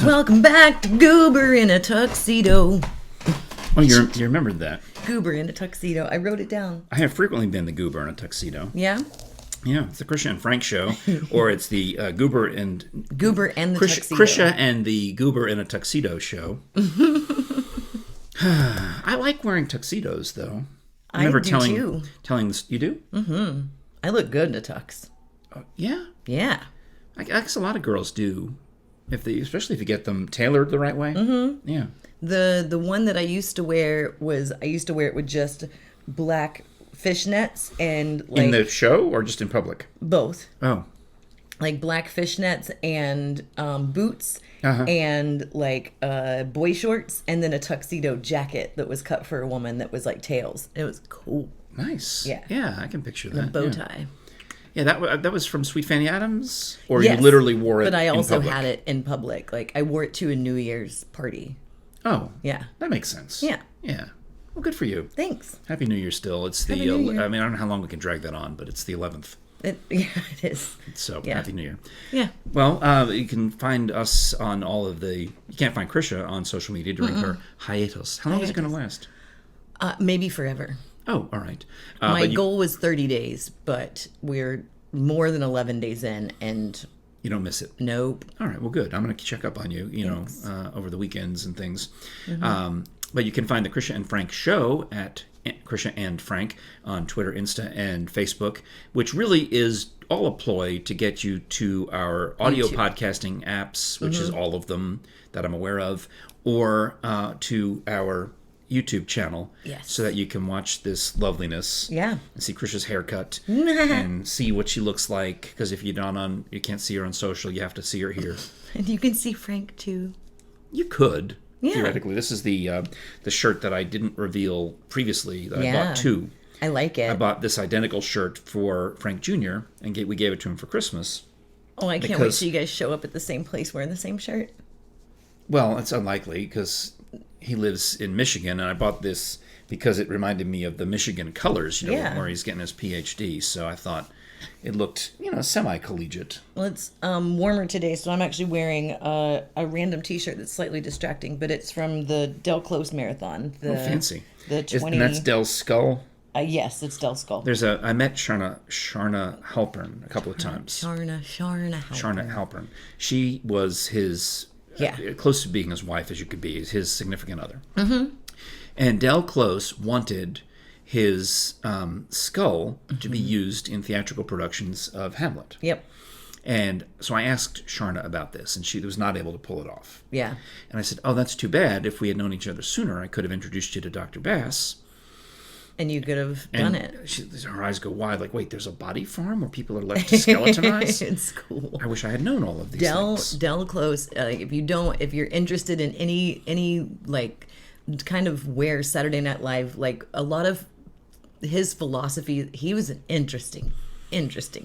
Welcome back to Goober in a Tuxedo. Oh, you remembered that. Goober in a Tuxedo. I wrote it down. I have frequently been the Goober in a Tuxedo. Yeah? Yeah, it's the Krisha and Frank show, or it's the Goober and the Tuxedo. Krisha and the Goober in a Tuxedo show. I like wearing tuxedos, though. I do too. Telling this, you do? Mm-hmm. I look good in a tux. Yeah. Yeah. I guess a lot of girls do, especially if you get them tailored the right way. Mm-hmm. Yeah. The one that I used to wear it with just black fishnets and in the show or just in public? Both. Oh. Like black fishnets and boots and like boy shorts and then a tuxedo jacket that was cut for a woman that was like tails. It was cool. Nice. Yeah. Yeah, I can picture that. The bow tie. Yeah, that was from Sweet Fanny Adams? Or yes, you literally wore it in public? But I also public? had it in public. Like, I wore it to a New Year's party. Oh. Yeah. That makes sense. Yeah. Yeah. Well, good for you. Thanks. Happy New Year still. It's Happy New Year. I mean, I don't know how long we can drag that on, but it's the 11th. It is. So, yeah. Happy New Year. Yeah. Well, you can find us on all of the... You can't find Krisha on social media during her hiatus. How long is it going to last? Maybe forever. Oh, all right. My goal was 30 days, but we're more than 11 days in, and... You don't miss it? Nope. All right, well, good. I'm going to check up on you, over the weekends and things. Mm-hmm. But you can find the Krisha and Frank show at Krisha and Frank on Twitter, Insta, and Facebook, which really is all a ploy to get you to our audio podcasting apps, which is all of them that I'm aware of, or to our YouTube channel, so that you can watch this loveliness, and see Krisha's haircut, and see what she looks like. Because if you can't see her on social, you have to see her here. And you can see Frank too. You could theoretically. This is the shirt that I didn't reveal previously. That I bought two. I like it. I bought this identical shirt for Frank Jr. and we gave it to him for Christmas. Oh, I can't wait till you guys show up at the same place wearing the same shirt. Well, it's unlikely because he lives in Michigan, and I bought this because it reminded me of the Michigan colors, where he's getting his PhD. So I thought it looked, semi-collegiate. Well, it's warmer today, so I'm actually wearing a random T-shirt that's slightly distracting, but it's from the Del Close Marathon. Fancy. The 20. And that's Del's skull? Yes, it's Del's skull. I met Charna Halpern a couple of times. Charna Halpern. She was his... close to being his wife as you could be, his significant other. Mm-hmm. And Del Close wanted his skull to be used in theatrical productions of Hamlet. Yep. And so I asked Charna about this, and she was not able to pull it off. Yeah. And I said, oh, that's too bad. If we had known each other sooner, I could have introduced you to Dr. Bass. And you could have done it. Her eyes go wide, like, wait, there's a body farm where people are left to skeletonize? It's cool. I wish I had known all of these things. Del Close, if you're interested in any like kind of where Saturday Night Live, like a lot of his philosophy, he was an interesting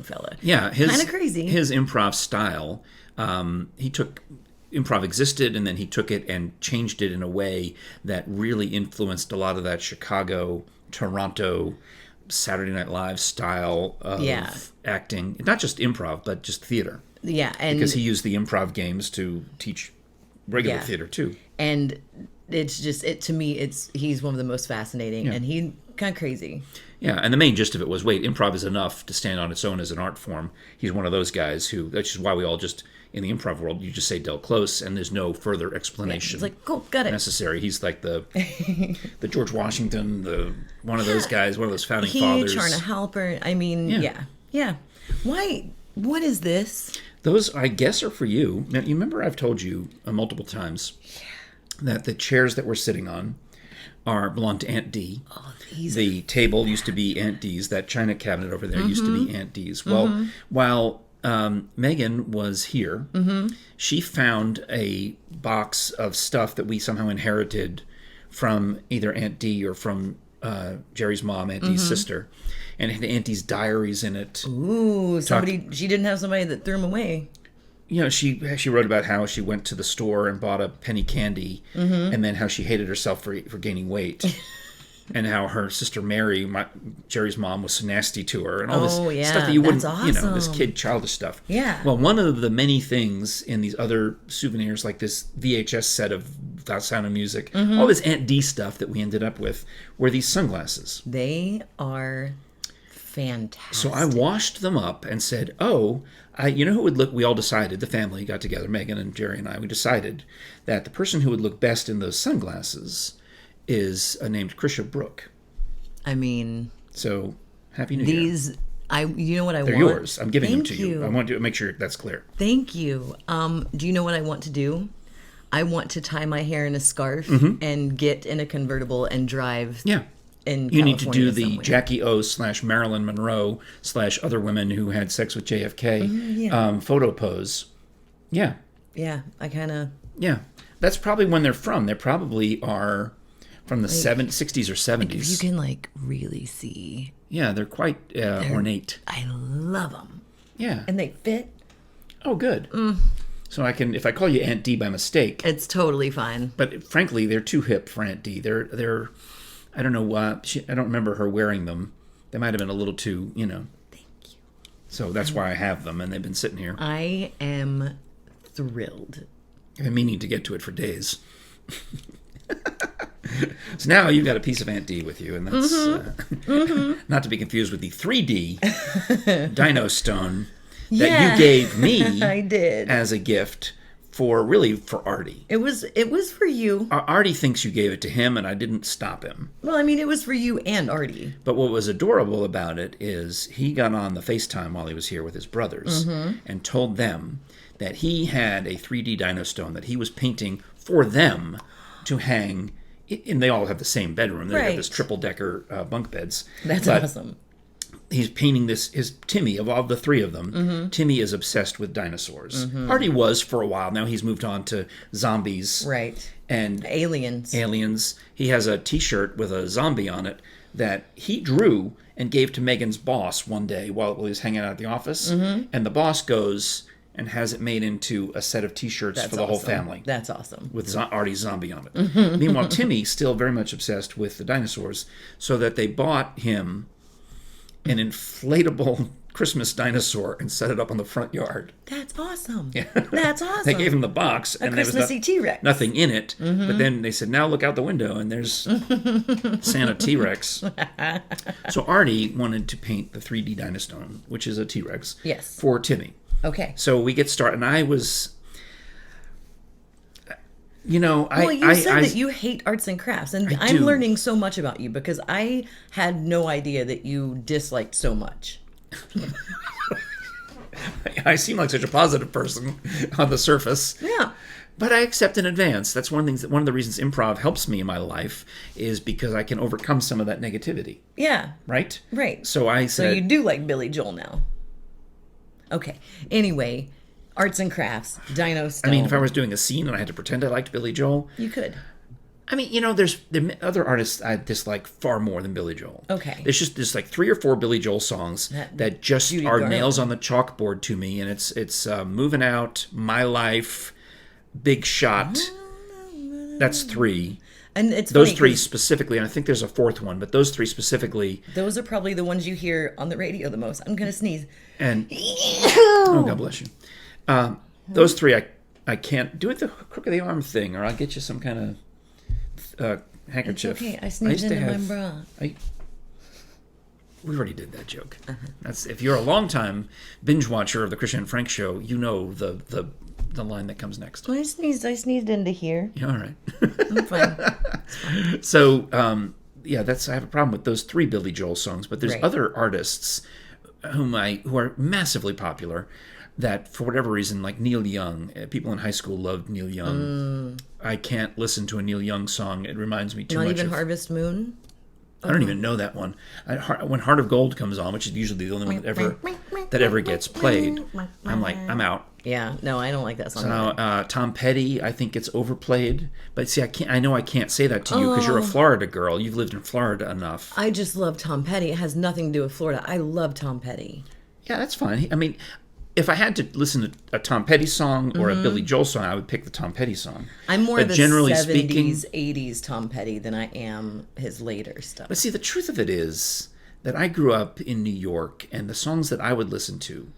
fella. Yeah. Kind of crazy. His improv style, improv existed, and then he took it and changed it in a way that really influenced a lot of that Chicago, Toronto, Saturday Night Live style of acting. Not just improv, but just theater. Yeah. Because he used the improv games to teach regular theater too. And it's just, to me, he's one of the most fascinating, and he kind of crazy. Yeah, and the main gist of it was, wait, improv is enough to stand on its own as an art form. He's one of those guys that's just why we all just, in the improv world, you just say Del Close, and there's no further explanation. It's like, cool, got it. Necessary. He's like the George Washington, one of those guys, one of those founding fathers. Charna Halpern. I mean, yeah. Why? What is this? Those, I guess, are for you. Now, you remember I've told you multiple times that the chairs that we're sitting on belong to Aunt Dee. Oh, these the table used to be Aunt Dee's. That china cabinet over there used to be Aunt Dee's. Well, while Megan was here, she found a box of stuff that we somehow inherited from either Aunt Dee or from Jerry's mom, Aunt Dee's sister, and it had Aunt Dee's diaries in it. Ooh, she didn't have somebody that threw them away. She wrote about how she went to the store and bought a penny candy, and then how she hated herself for gaining weight. and how her sister Mary, Jerry's mom, was so nasty to her, and all this yeah, stuff that you wouldn't, that's you know, this awesome. childish stuff. Yeah. Well, one of the many things in these other souvenirs, like this VHS set of Sound of Music, all this Aunt D stuff that we ended up with, were these sunglasses. They are fantastic. So I washed them up and said, you know who would look, we all decided, the family got together, Megan and Jere and I, we decided that the person who would look best in those sunglasses is named Krisha Brooke. I mean, so Happy New Year. You know what I want? They're yours. I'm giving them Thank to you. I want to make sure that's clear. Thank you. Do you know what I want to do? I want to tie my hair in a scarf and get in a convertible and drive. Yeah. You need to do the somewhere. Jackie O / Marilyn Monroe / other women who had sex with JFK photo pose. Yeah. Yeah, I kind of... Yeah. That's probably when they're from. They probably are from the 60s or 70s. If you can, really see. Yeah, they're quite ornate. I love them. Yeah. And they fit. Oh, good. So if I call you Aunt D by mistake. It's totally fine. But frankly, they're too hip for Aunt D. They're I don't know why. I don't remember her wearing them. They might have been a little too, Thank you. So that's why I have them, and they've been sitting here. I am thrilled. I've been meaning to get to it for days. So now you've got a piece of Aunt D with you, and that's not to be confused with the 3D Dino Stone that you gave me I did. as a gift for Artie. It was for you. Artie thinks you gave it to him, and I didn't stop him. Well, I mean, it was for you and Artie. But what was adorable about it is he got on the FaceTime while he was here with his brothers and told them that he had a 3D Dino Stone that he was painting for them to hang. And they all have the same bedroom. They have this triple-decker bunk beds. That's awesome. He's painting this. Timmy, of all the three of them, Timmy is obsessed with dinosaurs. Artie was for a while. Now he's moved on to zombies. Right. And aliens. He has a T-shirt with a zombie on it that he drew and gave to Megan's boss one day while he was hanging out at the office. And the boss goes and has it made into a set of T-shirts for the whole family. That's awesome. With Artie's zombie on it. Meanwhile, Timmy's still very much obsessed with the dinosaurs, so that they bought him an inflatable Christmas dinosaur and set it up on the front yard. That's awesome. Yeah. That's awesome. They gave him the box, and there was T-Rex. nothing in it. But then they said, now look out the window, and there's Santa T-Rex. So Artie wanted to paint the 3D Dino Stone, which is a T-Rex, for Timmy. Okay. So we get started, and I was... you said that you hate arts and crafts, and I'm learning so much about you because I had no idea that you disliked so much. I seem like such a positive person on the surface. Yeah. But I accept in advance. That's one of the reasons improv helps me in my life is because I can overcome some of that negativity. Yeah. Right? Right. So I said... So you do like Billy Joel now. Okay. Anyway... Arts and crafts, Dino Stone. I mean, if I was doing a scene and I had to pretend I liked Billy Joel... You could. I mean, there's other artists I dislike far more than Billy Joel. Okay. There's like 3 or 4 Billy Joel songs that just are nails on the chalkboard to me, and it's Moving Out, My Life, Big Shot. That's 3. And it's those funny, 3 specifically, and I think there's a 4th one, but those 3 specifically... Those are probably the ones you hear on the radio the most. I'm going to sneeze. And... oh, God bless you. Those 3, I can't do it the crook of the arm thing, or I'll get you some kind of handkerchief. It's okay, I sneezed into my bra. We already did that joke. That's if you're a long-time binge watcher of the Krisha and Frank show, you know the line that comes next. Well, I sneezed into here. Yeah, all right. I'm fine. So, I have a problem with those 3 Billy Joel songs, but there's other artists who are massively popular that, for whatever reason, like Neil Young, people in high school loved Neil Young. I can't listen to a Neil Young song. It reminds me too much of... Not even Harvest Moon? I don't even know that one. When Heart of Gold comes on, which is usually the only one that ever gets played, I'm like, I'm out. Yeah, no, I don't like that song. So Tom Petty, I think gets overplayed. But see, I know I can't say that to you because you're a Florida girl. You've lived in Florida enough. I just love Tom Petty. It has nothing to do with Florida. I love Tom Petty. Yeah, that's fine. I mean, if I had to listen to a Tom Petty song or a Billy Joel song, I would pick the Tom Petty song. I'm more but of the generally 70s, speaking, 80s Tom Petty than I am his later stuff. But see, the truth of it is that I grew up in New York, and the songs that I would listen to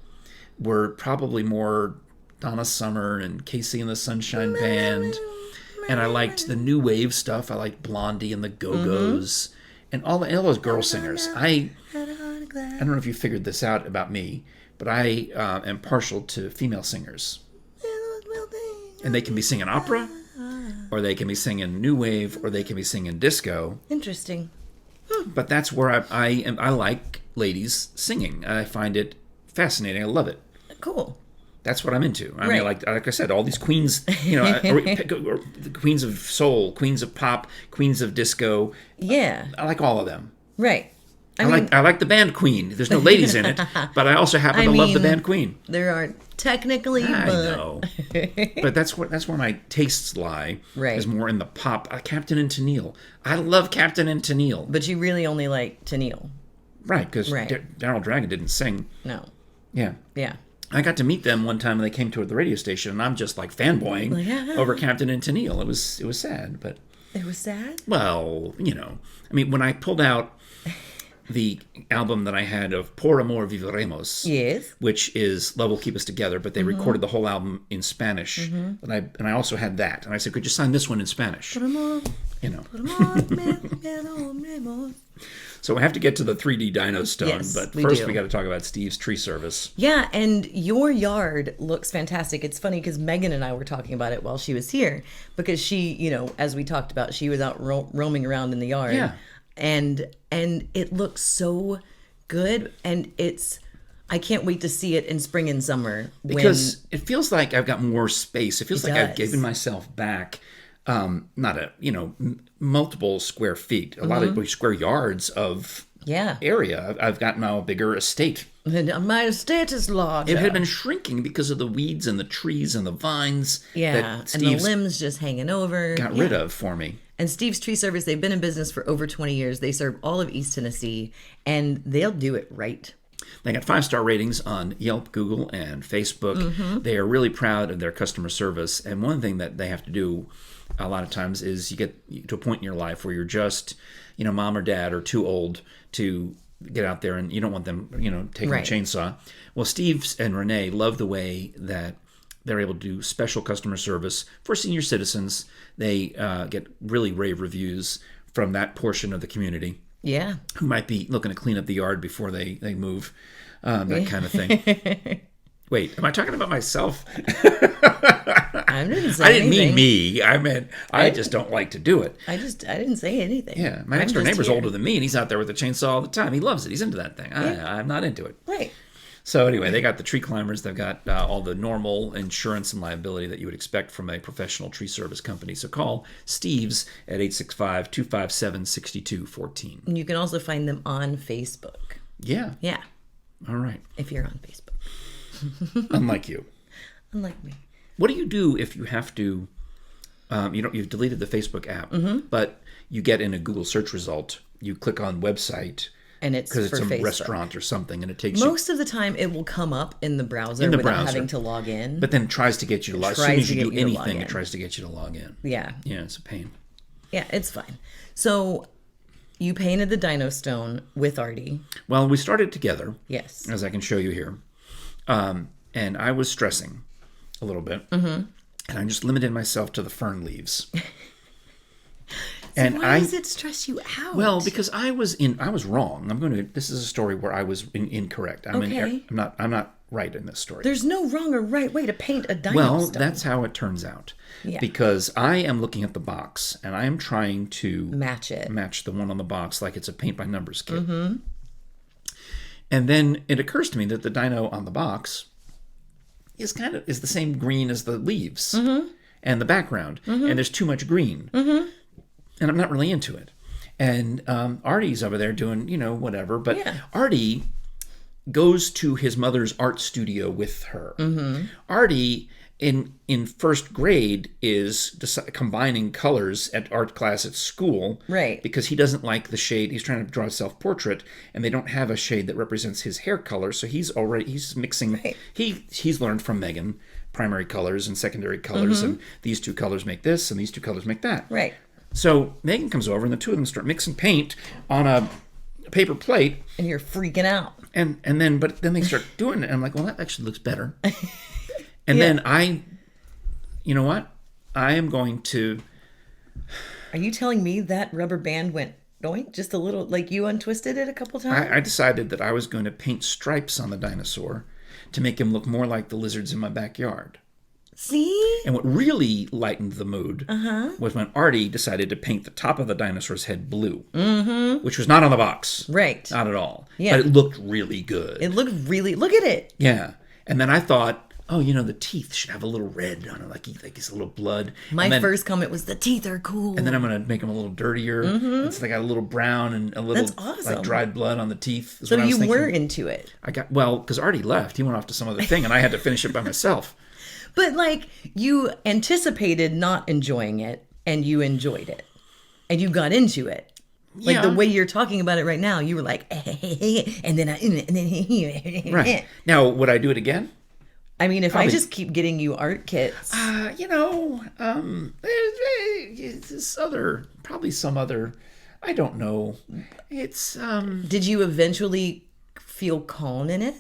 were probably more Donna Summer and Casey and the Sunshine Band. And I liked the new wave stuff. I liked Blondie and the Go-Go's and all those girl singers. I don't know if you figured this out about me, but I am partial to female singers. And they can be singing opera, or they can be singing new wave, or they can be singing disco. Interesting. But that's where I am. I like ladies singing. I find it fascinating. I love it. Cool. That's what I'm into. I Right. mean, like I said, all these queens, the queens of soul, queens of pop, queens of disco. Yeah. I like all of them. Right. I like the band Queen. There's no ladies in it, but I also happen to love the band Queen. There aren't technically, I but know. But that's where my tastes lie. Right. Is more in the pop. Captain and Tennille. I love Captain and Tennille. but you really only like Tennille. Right, because Right. Daryl Dragon didn't sing. No. Yeah. Yeah. I got to meet them one time when they came to the radio station, and I'm just like fanboying over Captain and Tennille. It was sad, but It was sad. well, I mean, when I pulled out the album that I had of Por Amor Viviremos, Yes. which is Love Will Keep Us Together, but they recorded the whole album in Spanish, and I also had that, and I said, could you sign this one in Spanish? So we have to get to the 3D Dino Stone, Yes, but we first do. we got to talk about Steve's tree service. Yeah, and your yard looks fantastic. It's funny because Megan and I were talking about it while she was here because she, as we talked about, she was out roaming around in the yard. Yeah. And it looks so good, and I can't wait to see it in spring and summer. Because it feels like I've got more space. It feels like I've does. given myself back, multiple square feet, a lot of square yards of area. I've got now a bigger estate. And my estate is larger. It had been shrinking because of the weeds and the trees and the vines Yeah, that and the Steve's limbs just hanging over. got rid of for me. And Steve's Tree Service, they've been in business for over 20 years. They serve all of East Tennessee, and they'll do it right. They got 5-star ratings on Yelp, Google, and Facebook. They are really proud of their customer service. And one thing that they have to do a lot of times is you get to a point in your life where you're just, mom or dad are too old to get out there, and you don't want them, taking Right. a chainsaw. Well, Steve and Renee love the way that they're able to do special customer service for senior citizens. They get really rave reviews from that portion of the community Yeah. who might be looking to clean up the yard before they move, that kind of thing. Wait, am I talking about myself? I didn't say I didn't anything. mean me. I meant I just don't like to do it. I didn't say anything. Yeah, my I'm next door just neighbor's here. older than me, and he's out there with the chainsaw all the time. He loves it. He's into that thing. I'm not into it. Right. So anyway, they got the tree climbers. They've got all the normal insurance and liability that you would expect from a professional tree service company. So call Steve's at 865-257-6214. And you can also find them on Facebook. Yeah. Yeah, All right. if you're on Facebook. Unlike you. Unlike me. What do you do if you have to, you've deleted the Facebook app, but you get in a Google search result, you click on website, And it's because for it's a Facebook. restaurant or something, and it takes Most of the time, it will come up in the browser In the without browser. having to log in. but then it tries to get you to log in. As soon tries as to you get do you to log anything, in. it tries to get you to log in. Yeah. Yeah, it's a pain. Yeah, it's fine. So you painted the Dino Stone with Artie. Well, we started together, Yes. as I can show you here, and I was stressing a little bit, and I just limited myself to the fern leaves. Why does it stress you out? Well, because I was wrong. This is a story where I was incorrect. Okay. I'm not right in this story. There's no wrong or right way to paint a Dino Well, Stone. that's how it turns out. Yeah. Because I am looking at the box, and I am trying to Match it. match the one on the box like it's a paint by numbers kit. And then it occurs to me that the dino on the box is the same green as the leaves and the background, and there's too much green, and I'm not really into it. And Artie's over there doing whatever, but Yeah. Artie goes to his mother's art studio with her. Artie in first grade is combining colors at art class at school. Right. Because he doesn't like the shade. He's trying to draw a self-portrait, and they don't have a shade that represents his hair color, so he's mixing. Right. He's learned from Megan primary colors and secondary colors, and these two colors make this, and these two colors make that. Right. So Megan comes over, and the two of them start mixing paint on a paper plate. And you're freaking out. And then they start doing it, and I'm like, well, that actually looks better. And then you know what? I am going to... Are you telling me that rubber band went doink just a little, like you untwisted it a couple times? I decided that I was going to paint stripes on the dinosaur to make him look more like the lizards in my backyard. See? And what really lightened the mood was when Artie decided to paint the top of the dinosaur's head blue, which was not on the box. Right. Not at all. Yeah. But it looked really good. It looked really... Look at it. Yeah. And then I thought... Oh, the teeth should have a little red on it, like it's a little blood. My first comment was, the teeth are cool. And then I'm going to make them a little dirtier. It's like a little brown and a little like dried blood on the teeth. So you were into it. Because Artie left. He went off to some other thing, and I had to finish it by myself. But like, you anticipated not enjoying it, and you enjoyed it. And you got into it. Like the way you're talking about it right now, you were like, and then Right. Now, would I do it again? I mean, if I just keep getting you art kits. This probably some other, I don't know. It's, Did you eventually feel calm in it?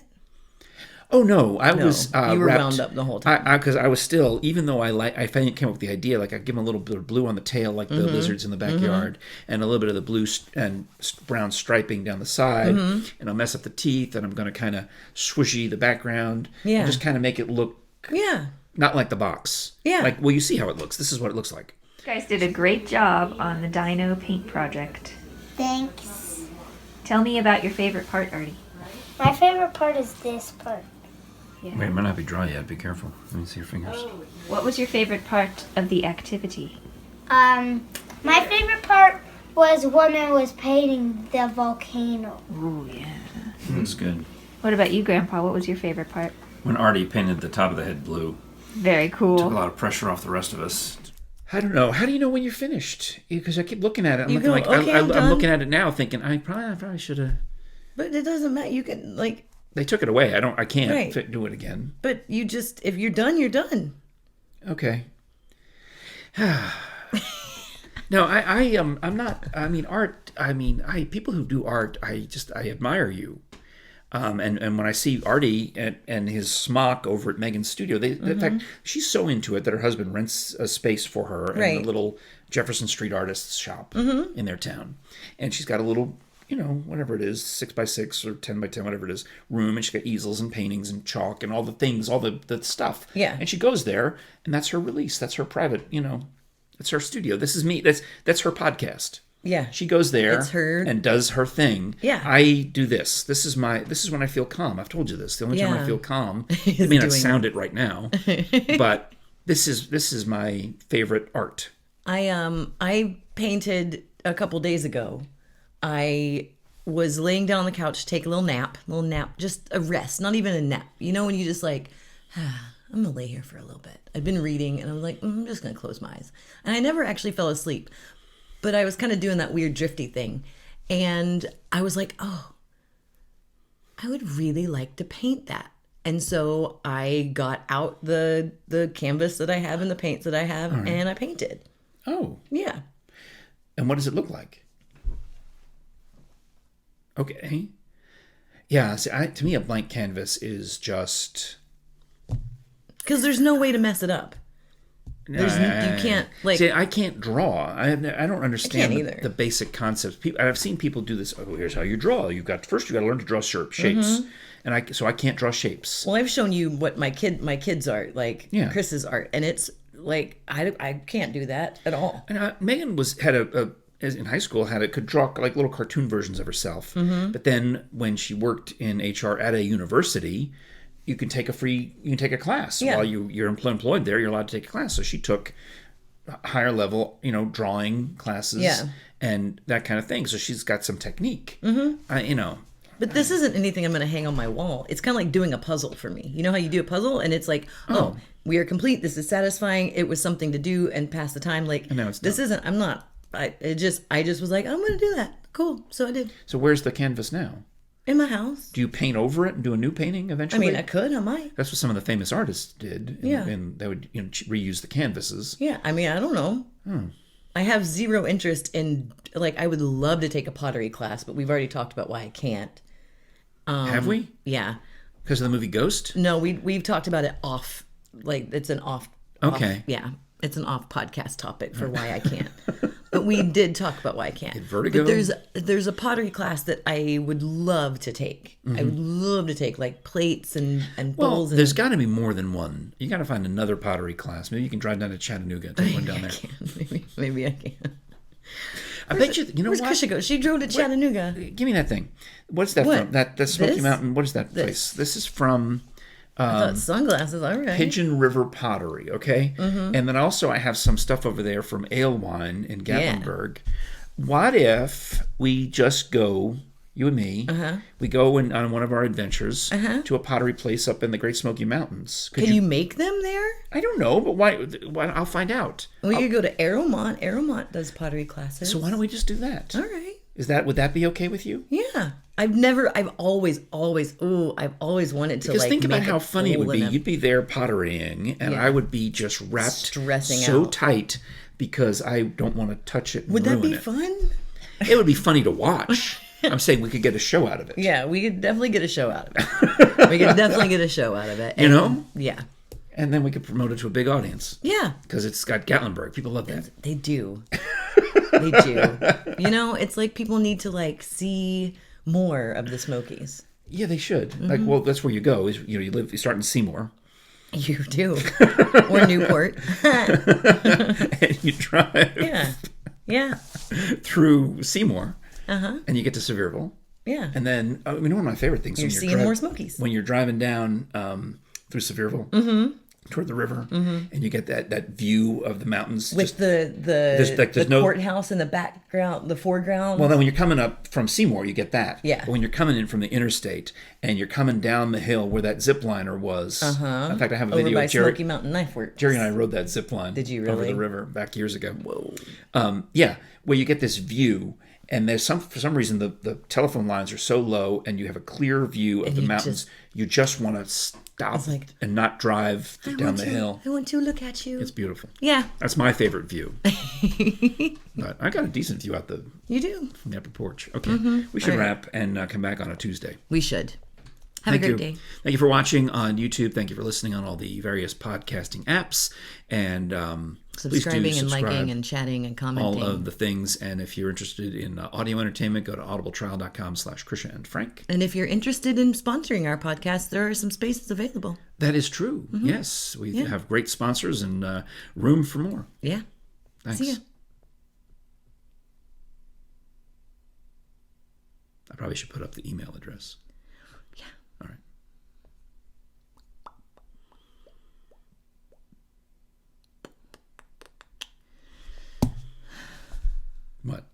Oh, no. I was you were wound up the whole time. Because I was still, even though I finally came up with the idea, like I give him a little bit of blue on the tail, like the lizards in the backyard, and a little bit of the blue and brown striping down the side, and I'll mess up the teeth, and I'm going to kind of swishy the background, and just kind of make it look not like the box. Yeah. Like, well, you see how it looks. This is what it looks like. You guys did a great job on the dino paint project. Thanks. Tell me about your favorite part, Artie. My favorite part is this part. Yeah. Wait, it might not be dry yet. Be careful. Let me see your fingers. What was your favorite part of the activity? My favorite part was when I was painting the volcano. Oh, yeah. That's good. What about you, Grandpa? What was your favorite part? When Artie painted the top of the head blue. Very cool. Took a lot of pressure off the rest of us. I don't know. How do you know when you're finished? Because I keep looking at it. I'm looking at it now thinking, I probably should have... But it doesn't matter. You can, like... They took it away. I can't do it again. But you just, if you're done, you're done. Okay. No, I'm not. I mean, art. I mean, people who do art. I admire you. And when I see Artie and his smock over at Megan's studio, in fact, she's so into it that her husband rents a space for her in the little Jefferson Street artists shop in their town, and she's got a little. Whatever it is, 6x6 or 10x10, whatever it is, room, and she's got easels and paintings and chalk and all the things, all the stuff. Yeah. And she goes there, and that's her release. That's her private, that's her studio. This is me. That's her podcast. Yeah. She goes there her... and does her thing. Yeah. I do this. This is when I feel calm. I've told you this. The only time I feel calm, I may not sound it right now, but this is my favorite art. I painted a couple days ago. I was laying down on the couch to take a little nap, just a rest, not even a nap. When you just like, I'm going to lay here for a little bit. I'd been reading and I was like, I'm just going to close my eyes. And I never actually fell asleep, but I was kind of doing that weird drifty thing. And I was like, oh, I would really like to paint that. And so I got out the canvas that I have and the paints that I have, and I painted. Oh. Yeah. And what does it look like? Okay. Yeah, see, to me, a blank canvas is just... Because there's no way to mess it up. You can't, like... See, I can't draw. I don't understand either. The basic concepts. I've seen people do this. Oh, here's how you draw. First you got to learn to draw shapes. And so I can't draw shapes. Well, I've shown you what my kids' art, like Chris's art, and it's like, I can't do that at all. And Megan had in high school could draw like little cartoon versions of herself. But then when she worked in HR at a university, you can take a class while you're employed there. You're allowed to take a class. So she took higher level, drawing classes and that kind of thing. So she's got some technique. But this isn't anything I'm going to hang on my wall. It's kind of like doing a puzzle for me. You know how you do a puzzle and it's like, We are complete. This is satisfying. It was something to do and pass the time. Like, And now it's this done. isn't, I'm not, I just was like, I'm going to do that. Cool. So I did. So where's the canvas now? In my house. Do you paint over it and do a new painting I eventually? mean, I could, I might. That's what some of the famous artists did. Yeah. And they would reuse the canvases. Yeah. I mean, I don't know. I have zero interest in, like, I would love to take a pottery class, but we've already talked about why I can't. Have we? Yeah. Because of the movie Ghost? No, we've talked about it off. Like, it's an off. Okay. Yeah. It's an off podcast topic for why I can't. But we did talk about why I can't. Vertigo? But there's a pottery class that I would love to take. I would love to take, like, plates and Well, bowls. there's got to be more than one. You got to find another pottery class. Maybe you can drive down to Chattanooga and take one down there. Maybe I can. I bet you know Where's what? Krisha go? She drove to Chattanooga. Give me that thing. What's that What? from? That Smoky This? Mountain. What is that place? This is from I thought sunglasses. All right. Pigeon River Pottery. Okay, and then also I have some stuff over there from Ale Wine in Gatlinburg. What if we just go, you and me, we go on one of our adventures to a pottery place up in the Great Smoky Mountains? Can you make them there? I don't know, but why? I'll find out. Well, you go to Aeromont. Aeromont does pottery classes. So why don't we just do that? All right. Would that be okay with you? Yeah. I've always wanted to, Because like, think about make how a funny it would hole be. in a- You'd be there potterying, and Yeah. I would be just wrapped Stressing so out. tight because I don't want to touch it and Would that ruin be it. fun? It would be funny to watch. I'm saying we could get a show out of it. Yeah, we could definitely get a show out of it. We could definitely get a show out of it. You know? Yeah. And then we could promote it to a big audience. Yeah. Because it's got Gatlinburg. People love that. They do. They do. You know, it's like people need to, like, see more of the Smokies. Yeah, they should. Mm-hmm. Like, well, that's where you go. Is you start in Seymour. You do. Or Newport. And you drive Yeah. Yeah. through Seymour. Uh-huh. And you get to Sevierville. Yeah. And then, one of my favorite things You're when seeing more Smokies. when you're driving down through Sevierville toward the river, and you get that view of the mountains. With there's the no courthouse in the background, the foreground. well, then when you're coming up from Seymour, you get that. Yeah. But when you're coming in from the interstate and you're coming down the hill where that zip liner was. In fact, I have a over video by of Jere. Smoky Mountain Knife Works. Jerry and I rode that zip line. Did you over really? the river back years ago? Whoa. Yeah, where you get this view. And there's for some reason the telephone lines are so low, and you have a clear view of the you mountains. You just want to stop like, and not drive down the hill. I want to look at you. It's beautiful. Yeah. That's my favorite view. But I got a decent view out You do. from the upper porch. Okay, we should All right. wrap and come back on a Tuesday. We should. Have Thank a great you. day. Thank you for watching on YouTube. Thank you for listening on all the various podcasting apps. And please do Subscribing and subscribe. liking and chatting and commenting. All of the things. And if you're interested in audio entertainment, go to audibletrial.com/Krisha and Frank. And if you're interested in sponsoring our podcast, there are some spaces available. That is true. Yes, we have great sponsors and room for more. Yeah. Thanks. See ya. I probably should put up the email address. Yeah. All right. What?